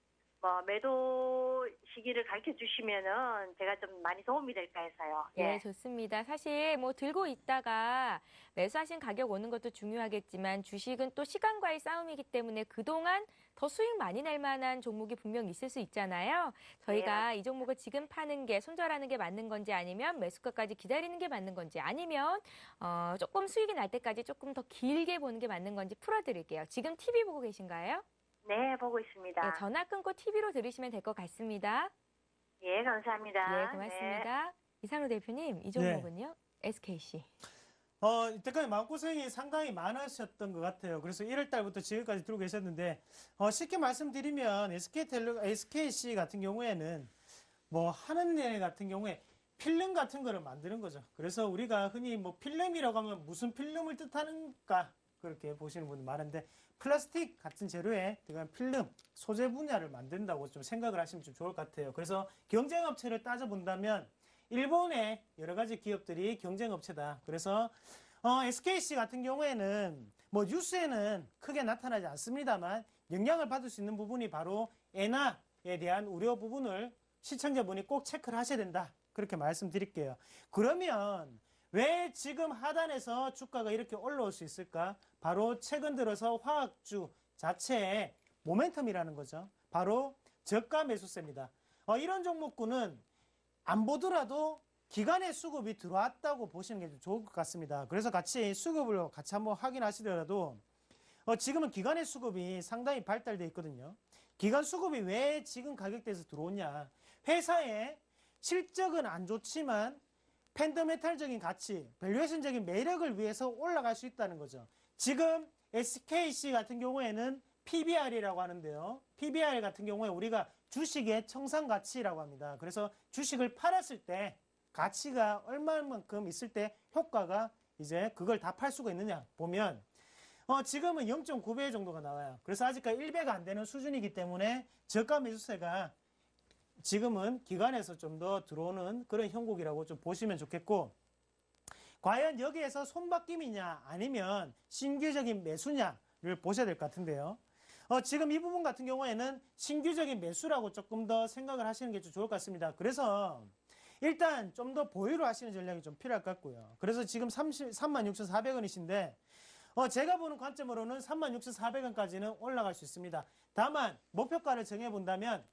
매도 시기를 가르쳐 주시면은 제가 좀 많이 도움이 될까 해서요. 예, 좋습니다. 사실 들고 있다가 매수하신 가격 오는 것도 중요하겠지만 주식은 또 시간과의 싸움이기 때문에 그동안 더 수익 많이 낼 만한 종목이 분명 있을 수 있잖아요. 저희가 이 종목을 지금 파는 게 손절하는 게 맞는 건지 아니면 매수가까지 기다리는 게 맞는 건지 아니면 조금 수익이 날 때까지 조금 더 길게 보는 게 맞는 건지 풀어드릴게요. 지금 TV 보고 계신가요? 네, 보고 있습니다. 네, 전화 끊고 TV로 들으시면 될 것 같습니다. 예, 감사합니다. 예, 고맙습니다. 이상로 대표님, 이 종목은요? SKC. 이때까지 마음고생이 상당히 많으셨던 것 같아요. 그래서 1월 달부터 지금까지 들고 계셨는데, 쉽게 말씀드리면 SKC 같은 경우에는 하는 일 같은 경우에 필름 같은 거를 만드는 거죠. 그래서 우리가 흔히 필름이라고 하면 무슨 필름을 뜻하는가 그렇게 보시는 분들 많은데 플라스틱 같은 재료에 들어간 필름, 소재 분야를 만든다고 좀 생각을 하시면 좀 좋을 것 같아요. 그래서 경쟁업체를 따져본다면 일본의 여러 가지 기업들이 경쟁업체다. 그래서 SKC 같은 경우에는 뉴스에는 크게 나타나지 않습니다만 영향을 받을 수 있는 부분이 바로 엔화에 대한 우려 부분을 시청자분이 꼭 체크를 하셔야 된다. 그렇게 말씀드릴게요. 그러면 왜 지금 하단에서 주가가 이렇게 올라올 수 있을까? 바로 최근 들어서 화학주 자체의 모멘텀이라는 거죠. 바로 저가 매수세입니다. 이런 종목군은 안 보더라도 기관의 수급이 들어왔다고 보시는 게 좀 좋을 것 같습니다. 그래서 같이 수급을 같이 한번 확인하시더라도 지금은 기관의 수급이 상당히 발달되어 있거든요. 기관 수급이 왜 지금 가격대에서 들어오냐? 회사의 실적은 안 좋지만 펀더멘탈적인 가치, 밸류에이션적인 매력을 위해서 올라갈 수 있다는 거죠. 지금 SKC 같은 경우에는 PBR이라고 하는데요. PBR 같은 경우에 우리가 주식의 청산가치라고 합니다. 그래서 주식을 팔았을 때 가치가 얼마만큼 있을 때 효과가 이제 그걸 다 팔 수가 있느냐 보면 지금은 0.9배 정도가 나와요. 그래서 아직까지 1배가 안 되는 수준이기 때문에 저가 매수세가 지금은 기관에서 좀 더 들어오는 그런 형국이라고 좀 보시면 좋겠고 과연 여기에서 손바뀜이냐 아니면 신규적인 매수냐를 보셔야 될 것 같은데요. 지금 이 부분 같은 경우에는 신규적인 매수라고 조금 더 생각을 하시는 게 좀 좋을 것 같습니다. 그래서 일단 좀 더 보유를 하시는 전략이 좀 필요할 것 같고요. 그래서 지금 36,400원이신데 제가 보는 관점으로는 36,400원까지는 올라갈 수 있습니다. 다만 목표가를 정해본다면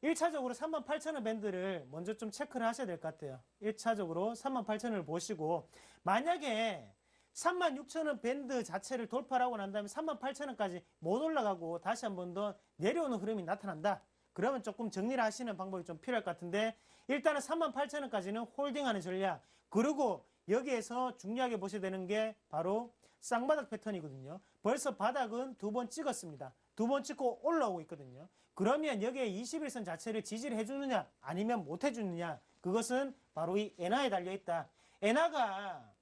1차적으로 38,000원 밴드를 먼저 좀 체크를 하셔야 될 것 같아요. 1차적으로 38,000원을 보시고 만약에 36,000원 밴드 자체를 돌파를 하고 난 다음에 38,000원까지 못 올라가고 다시 한 번 더 내려오는 흐름이 나타난다. 그러면 조금 정리를 하시는 방법이 좀 필요할 것 같은데 일단은 38,000원까지는 홀딩하는 전략. 그리고 여기에서 중요하게 보셔야 되는 게 바로 쌍바닥 패턴이거든요. 벌써 바닥은 2번 찍었습니다. 2번 찍고 올라오고 있거든요. 그러면 여기에 21선 자체를 지지를 해주느냐 아니면 못 해주느냐 그것은 바로 이 엔화에 달려있다. 엔화가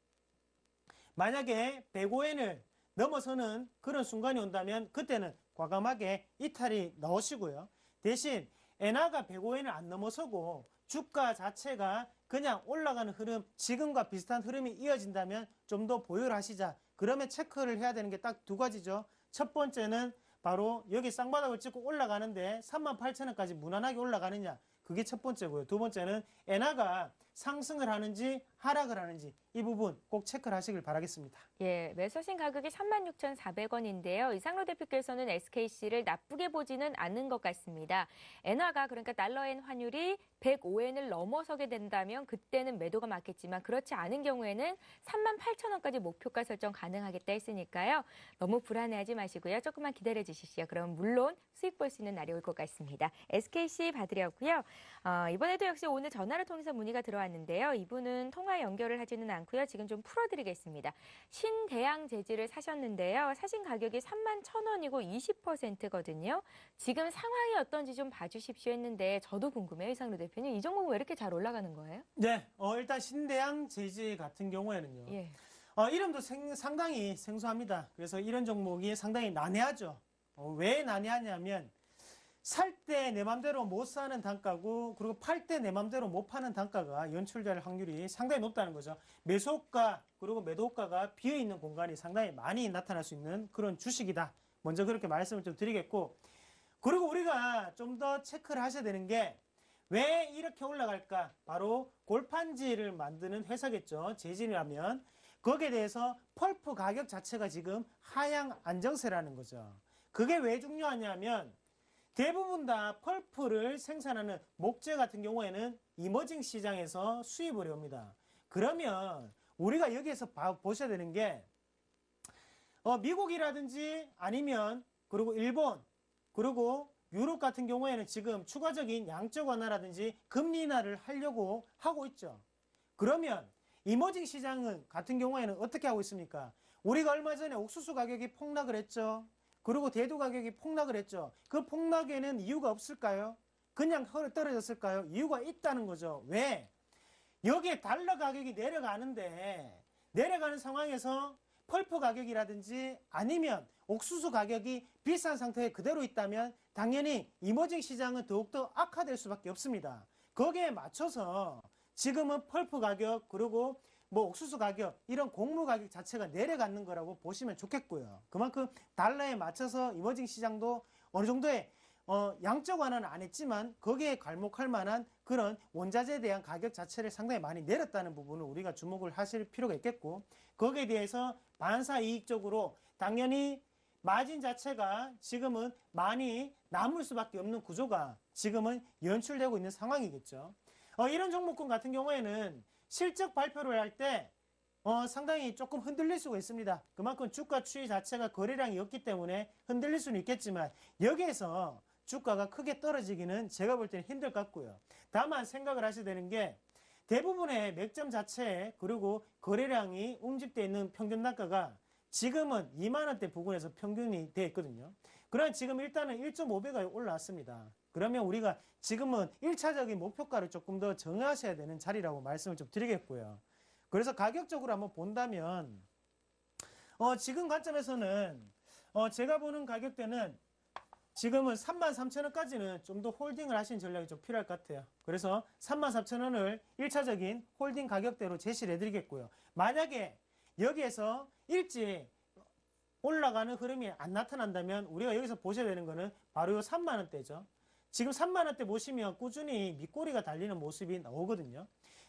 만약에 105엔을 넘어서는 그런 순간이 온다면 그때는 과감하게 이탈이 나오시고요. 대신 엔화가 105엔을 안 넘어서고 주가 자체가 그냥 올라가는 흐름, 지금과 비슷한 흐름이 이어진다면 좀 더 보유를 하시자. 그러면 체크를 해야 되는 게 딱 두 가지죠. 첫 번째는 바로 여기 쌍바닥을 찍고 올라가는데 38,000원까지 무난하게 올라가느냐. 그게 첫 번째고요. 두 번째는 엔화가 상승을 하는지 하락을 하는지 이 부분 꼭 체크를 하시길 바라겠습니다. 예, 매수하신 가격이 36,400원인데요. 이상로 대표께서는 SKC를 나쁘게 보지는 않는 것 같습니다. 엔화가 그러니까 달러엔 환율이 105엔을 넘어서게 된다면 그때는 매도가 맞겠지만 그렇지 않은 경우에는 38,000원까지 목표가 설정 가능하겠다 했으니까요. 너무 불안해하지 마시고요. 조금만 기다려 주시죠. 그럼 물론 수익 볼 수 있는 날이 올 것 같습니다. SKC 봐드렸고요. 이번에도 역시 오늘 전화를 통해서 문의가 들어왔는데요. 이분은 통화 연결을 하지는 않고요. 지금 좀 풀어드리겠습니다. 신대양 재질을 사셨는데요. 사신 가격이 31,000원이고 20%거든요. 지금 상황이 어떤지 좀 봐주십시오 했는데 저도 궁금해요. 이상로 대표님. 이 종목 왜 이렇게 잘 올라가는 거예요? 네, 일단 신대양 재질 같은 경우에는요. 예. 이름도 상당히 생소합니다. 그래서 이런 종목이 상당히 난해하죠. 왜 난해하냐면 살 때 내 맘대로 못 사는 단가고 그리고 팔 때 내 맘대로 못 파는 단가가 연출될 확률이 상당히 높다는 거죠. 매수호가 그리고 매도호가가 비어있는 공간이 상당히 많이 나타날 수 있는 그런 주식이다. 먼저 그렇게 말씀을 좀 드리겠고 그리고 우리가 좀 더 체크를 하셔야 되는 게 왜 이렇게 올라갈까? 바로 골판지를 만드는 회사겠죠. 재질이라면 거기에 대해서 펄프 가격 자체가 지금 하향 안정세라는 거죠. 그게 왜 중요하냐면 대부분 다 펄프를 생산하는 목재 같은 경우에는 이머징 시장에서 수입을 해옵니다. 그러면 우리가 여기에서 보셔야 되는 게 미국이라든지 아니면 그리고 일본 그리고 유럽 같은 경우에는 지금 추가적인 양적 완화라든지 금리 인하를 하려고 하고 있죠. 그러면 이머징 시장은 같은 경우에는 어떻게 하고 있습니까? 우리가 얼마 전에 옥수수 가격이 폭락을 했죠. 그리고 대두 가격이 폭락을 했죠. 그 폭락에는 이유가 없을까요? 그냥 떨어졌을까요? 이유가 있다는 거죠. 왜? 여기에 달러 가격이 내려가는데 내려가는 상황에서 펄프 가격이라든지 아니면 옥수수 가격이 비싼 상태에 그대로 있다면 당연히 이머징 시장은 더욱더 악화될 수밖에 없습니다. 거기에 맞춰서 지금은 펄프 가격 그리고 옥수수 가격 이런 곡물 가격 자체가 내려가는 거라고 보시면 좋겠고요. 그만큼 달러에 맞춰서 이머징 시장도 어느 정도의 양적 완화는 안 했지만 거기에 괄목할 만한 그런 원자재에 대한 가격 자체를 상당히 많이 내렸다는 부분을 우리가 주목을 하실 필요가 있겠고 거기에 대해서 반사 이익적으로 당연히 마진 자체가 지금은 많이 남을 수밖에 없는 구조가 지금은 연출되고 있는 상황이겠죠. 이런 종목군 같은 경우에는 실적 발표를 할 때 상당히 조금 흔들릴 수가 있습니다. 그만큼 주가 추이 자체가 거래량이 없기 때문에 흔들릴 수는 있겠지만 여기에서 주가가 크게 떨어지기는 제가 볼 때는 힘들 것 같고요. 다만 생각을 하셔야 되는 게 대부분의 맥점 자체에 그리고 거래량이 움집되어 있는 평균 단가가 지금은 2만 원대 부근에서 평균이 되어 있거든요. 그럼 지금 일단은 1.5배가 올라왔습니다. 그러면 우리가 지금은 1차적인 목표가를 조금 더 정하셔야 되는 자리라고 말씀을 좀 드리겠고요. 그래서 가격적으로 한번 본다면 지금 관점에서는 제가 보는 가격대는 지금은 33,000원까지는 좀 더 홀딩을 하시는 전략이 좀 필요할 것 같아요. 그래서 33,000원을 1차적인 홀딩 가격대로 제시를 해드리겠고요. 만약에 여기에서 일찍 올라가는 흐름이 안 나타난다면 우리가 여기서 보셔야 되는 거는 바로 이 3만원대죠. 지금 3만원대 보시면 꾸준히 밑꼬리가 달리는 모습이 나오거든요.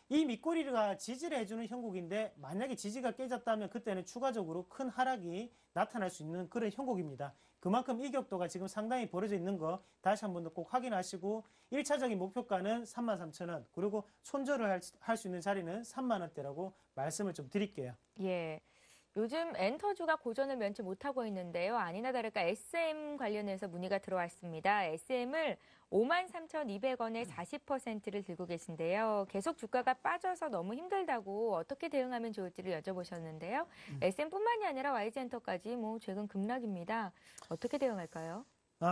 이 밑꼬리가 지지를 해주는 형국인데 만약에 지지가 깨졌다면 그때는 추가적으로 큰 하락이 나타날 수 있는 그런 형국입니다. 그만큼 이격도가 지금 상당히 벌어져 있는 거 다시 한 번 더 꼭 확인하시고 1차적인 목표가는 33,000원 그리고 손절을 할 수 있는 자리는 3만원대라고 말씀을 좀 드릴게요. 예. 요즘 엔터주가 고전을 면치 못하고 있는데요. 아니나 다를까 SM 관련해서 문의가 들어왔습니다. SM을 53,200원에 40%를 들고 계신데요. 계속 주가가 빠져서 너무 힘들다고 어떻게 대응하면 좋을지를 여쭤보셨는데요. SM뿐만이 아니라 YG엔터까지 최근 급락입니다. 어떻게 대응할까요?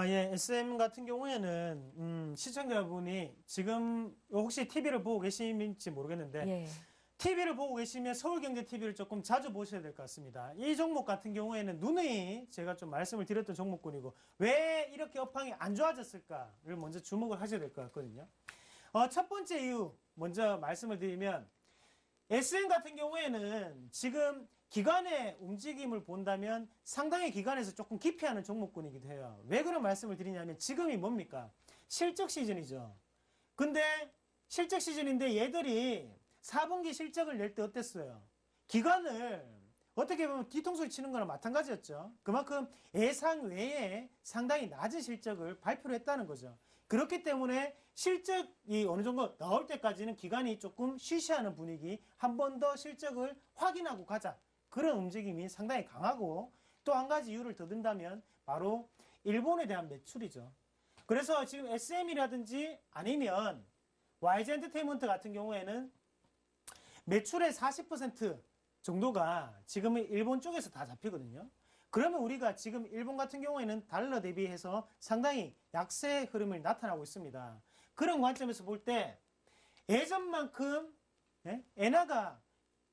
예, SM 같은 경우에는 시청자분이 지금 혹시 TV를 보고 계신지 모르겠는데 예. TV를 보고 계시면 서울경제TV를 조금 자주 보셔야 될 것 같습니다. 이 종목 같은 경우에는 누누이 제가 좀 말씀을 드렸던 종목군이고 왜 이렇게 업황이 안 좋아졌을까를 먼저 주목을 하셔야 될 것 같거든요. 첫 번째 이유 먼저 말씀을 드리면 SM 같은 경우에는 지금 기관의 움직임을 본다면 상당히 기관에서 조금 기피하는 종목군이기도 해요. 왜 그런 말씀을 드리냐면 지금이 뭡니까? 실적 시즌이죠. 근데 실적 시즌인데 얘들이 4분기 실적을 낼 때 어땠어요? 기관을 어떻게 보면 뒤통수를 치는 거랑 마찬가지였죠. 그만큼 예상 외에 상당히 낮은 실적을 발표를 했다는 거죠. 그렇기 때문에 실적이 어느 정도 나올 때까지는 기관이 조금 쉬쉬하는 분위기, 한 번 더 실적을 확인하고 가자. 그런 움직임이 상당히 강하고 또 한 가지 이유를 더 든다면 바로 일본에 대한 매출이죠. 그래서 지금 SM이라든지 아니면 YG엔터테인먼트 같은 경우에는 매출의 40% 정도가 지금은 일본 쪽에서 다 잡히거든요. 그러면 우리가 지금 일본 같은 경우에는 달러 대비해서 상당히 약세 흐름을 나타나고 있습니다. 그런 관점에서 볼 때 예전만큼 엔화가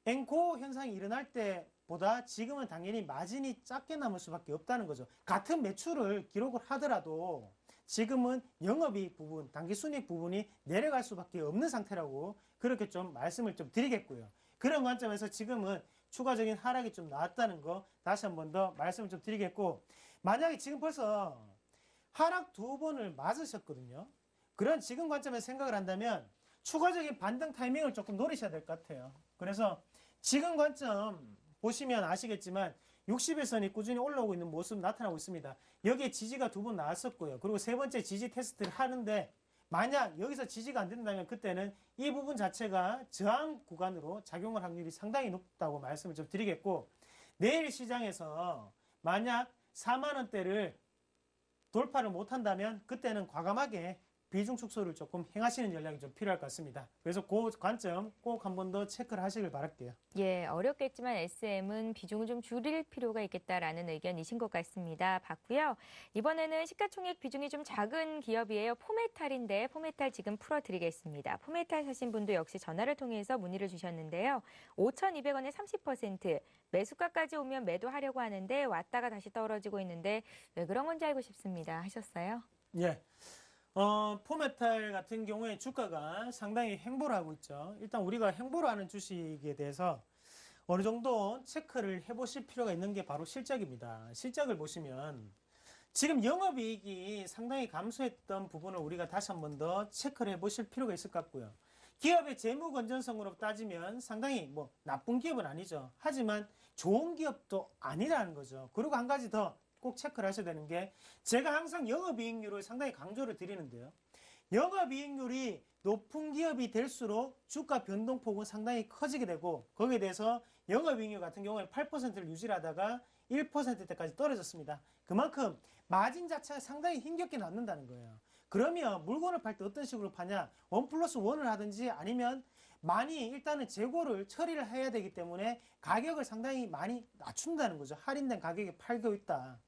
엔코 현상이 일어날 때보다 지금은 당연히 마진이 작게 남을 수밖에 없다는 거죠. 같은 매출을 기록을 하더라도 지금은 영업이익 부분, 당기순이익 부분이 내려갈 수밖에 없는 상태라고 그렇게 좀 말씀을 좀 드리겠고요. 그런 관점에서 지금은 추가적인 하락이 좀 나왔다는 거 다시 한 번 더 말씀을 좀 드리겠고 만약에 지금 벌써 하락 2번을 맞으셨거든요. 그런 지금 관점에서 생각을 한다면 추가적인 반등 타이밍을 조금 노리셔야 될 것 같아요. 그래서 지금 관점 보시면 아시겠지만 60일선이 꾸준히 올라오고 있는 모습 나타나고 있습니다. 여기에 지지가 2번 나왔었고요. 그리고 세 번째 지지 테스트를 하는데 만약 여기서 지지가 안 된다면 그때는 이 부분 자체가 저항 구간으로 작용할 확률이 상당히 높다고 말씀을 좀 드리겠고 내일 시장에서 만약 4만원대를 돌파를 못한다면 그때는 과감하게 비중 축소를 조금 행하시는 전략이 좀 필요할 것 같습니다. 그래서 그 관점 꼭 한 번 더 체크를 하시길 바랄게요. 예, 어렵겠지만 SM은 비중을 좀 줄일 필요가 있겠다라는 의견이신 것 같습니다. 봤고요. 이번에는 시가총액 비중이 좀 작은 기업이에요. 포메탈인데 포메탈 지금 풀어드리겠습니다. 포메탈 사신 분도 역시 전화를 통해서 문의를 주셨는데요. 5,200원에 30%, 매수가까지 오면 매도하려고 하는데 왔다가 다시 떨어지고 있는데 왜 그런 건지 알고 싶습니다. 하셨어요? 예. 포메탈 같은 경우에 주가가 상당히 횡보를 하고 있죠. 일단 우리가 횡보를 하는 주식에 대해서 어느 정도 체크를 해보실 필요가 있는 게 바로 실적입니다. 실적을 보시면 지금 영업이익이 상당히 감소했던 부분을 우리가 다시 한 번 더 체크를 해보실 필요가 있을 것 같고요. 기업의 재무 건전성으로 따지면 상당히 나쁜 기업은 아니죠. 하지만 좋은 기업도 아니라는 거죠. 그리고 한 가지 더 꼭 체크를 하셔야 되는 게 제가 항상 영업이익률을 상당히 강조를 드리는데요. 영업이익률이 높은 기업이 될수록 주가 변동폭은 상당히 커지게 되고 거기에 대해서 영업이익률 같은 경우에 8%를 유지하다가 1%대까지 떨어졌습니다. 그만큼 마진 자체가 상당히 힘겹게 남는다는 거예요. 그러면 물건을 팔 때 어떤 식으로 파냐? 1+1을 하든지 아니면 많이 일단은 재고를 처리를 해야 되기 때문에 가격을 상당히 많이 낮춘다는 거죠. 할인된 가격에 팔고 있다.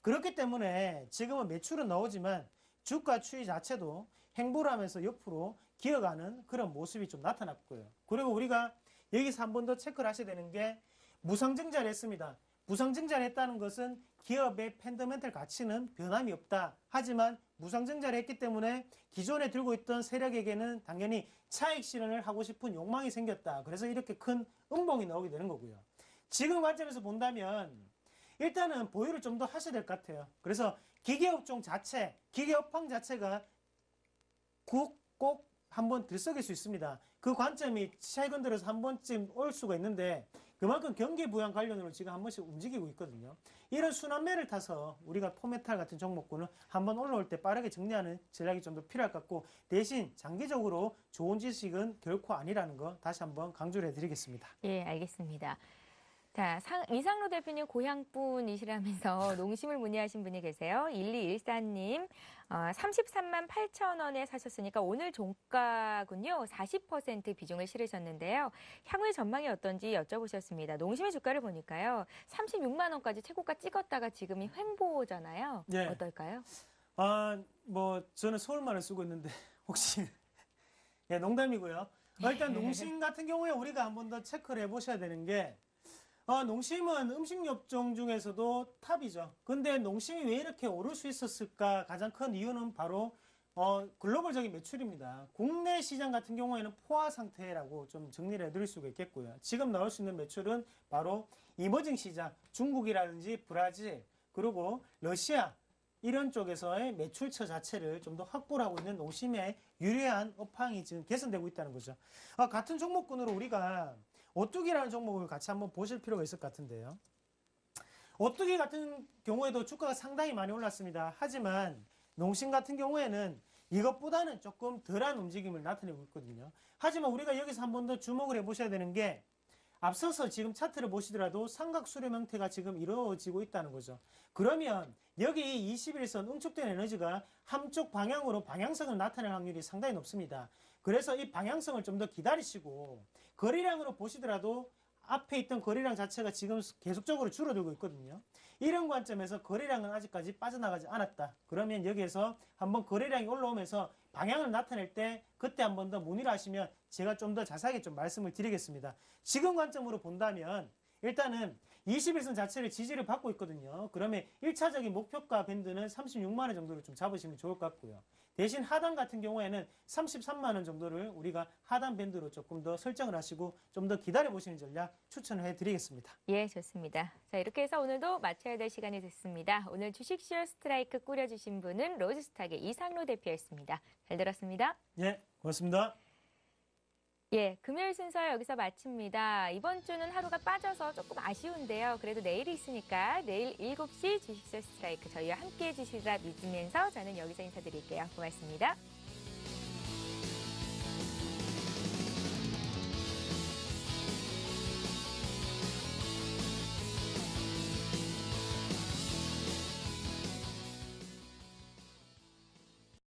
그렇기 때문에 지금은 매출은 나오지만 주가 추이 자체도 횡보를 하면서 옆으로 기어가는 그런 모습이 좀 나타났고요. 그리고 우리가 여기서 한 번 더 체크를 하셔야 되는 게 무상증자를 했습니다. 무상증자를 했다는 것은 기업의 펀더멘털 가치는 변함이 없다. 하지만 무상증자를 했기 때문에 기존에 들고 있던 세력에게는 당연히 차익 실현을 하고 싶은 욕망이 생겼다. 그래서 이렇게 큰 음봉이 나오게 되는 거고요. 지금 관점에서 본다면 일단은 보유를 좀 더 하셔야 될 것 같아요. 그래서 기계업종 자체, 기계업황 자체가 꼭 한번 들썩일 수 있습니다. 그 관점이 최근 들어서 한 번쯤 올 수가 있는데 그만큼 경기 부양 관련으로 지금 한 번씩 움직이고 있거든요. 이런 순환매를 타서 우리가 포메탈 같은 종목군을 한번 올라올 때 빠르게 정리하는 전략이 좀 더 필요할 것 같고 대신 장기적으로 좋은 지식은 결코 아니라는 거 다시 한번 강조를 해드리겠습니다. 예, 알겠습니다. 자, 이상로 대표님 고향분이시라면서 농심을 문의하신 분이 계세요. 1214님, 33만 8천 원에 사셨으니까 오늘 종가군요. 40% 비중을 실으셨는데요. 향후의 전망이 어떤지 여쭤보셨습니다. 농심의 주가를 보니까요. 36만 원까지 최고가 찍었다가 지금이 횡보잖아요. 네. 어떨까요? 저는 서울말을 쓰고 있는데 혹시 예, 농담이고요. 일단 농심 같은 경우에 우리가 한 번 더 체크를 해보셔야 되는 게 농심은 음식업종 중에서도 탑이죠. 근데 농심이 왜 이렇게 오를 수 있었을까? 가장 큰 이유는 바로 글로벌적인 매출입니다. 국내 시장 같은 경우에는 포화 상태라고 좀 정리를 해드릴 수가 있겠고요. 지금 나올 수 있는 매출은 바로 이머징 시장, 중국이라든지 브라질, 그리고 러시아 이런 쪽에서의 매출처 자체를 좀 더 확보를 하고 있는 농심의 유리한 업황이 지금 개선되고 있다는 거죠. 같은 종목군으로 우리가 오뚜기라는 종목을 같이 한번 보실 필요가 있을 것 같은데요. 오뚜기 같은 경우에도 주가가 상당히 많이 올랐습니다. 하지만 농심 같은 경우에는 이것보다는 조금 덜한 움직임을 나타내고 있거든요. 하지만 우리가 여기서 한 번 더 주목을 해보셔야 되는 게 앞서서 지금 차트를 보시더라도 삼각수렴 형태가 지금 이루어지고 있다는 거죠. 그러면 여기 21선 응축된 에너지가 한쪽 방향으로 방향성을 나타낼 확률이 상당히 높습니다. 그래서 이 방향성을 좀 더 기다리시고 거래량으로 보시더라도 앞에 있던 거래량 자체가 지금 계속적으로 줄어들고 있거든요. 이런 관점에서 거래량은 아직까지 빠져나가지 않았다. 그러면 여기에서 한번 거래량이 올라오면서 방향을 나타낼 때 그때 한 번 더 문의를 하시면 제가 좀 더 자세하게 좀 말씀을 드리겠습니다. 지금 관점으로 본다면 일단은 21선 자체를 지지를 받고 있거든요. 그러면 1차적인 목표가 밴드는 36만 원 정도를 좀 잡으시면 좋을 것 같고요. 대신 하단 같은 경우에는 33만 원 정도를 우리가 하단 밴드로 조금 더 설정을 하시고 좀 더 기다려보시는 전략 추천을 해드리겠습니다. 예, 좋습니다. 자, 이렇게 해서 오늘도 마쳐야 될 시간이 됐습니다. 오늘 주식쇼 스트라이크 꾸려주신 분은 로즈스탁의 이상로 대표였습니다. 잘 들었습니다. 예, 고맙습니다. 예, 금요일 순서 여기서 마칩니다. 이번 주는 하루가 빠져서 조금 아쉬운데요. 그래도 내일이 있으니까 내일 7시 주식쇼 스트라이크 저희와 함께해 주시리라 믿으면서 저는 여기서 인사드릴게요. 고맙습니다.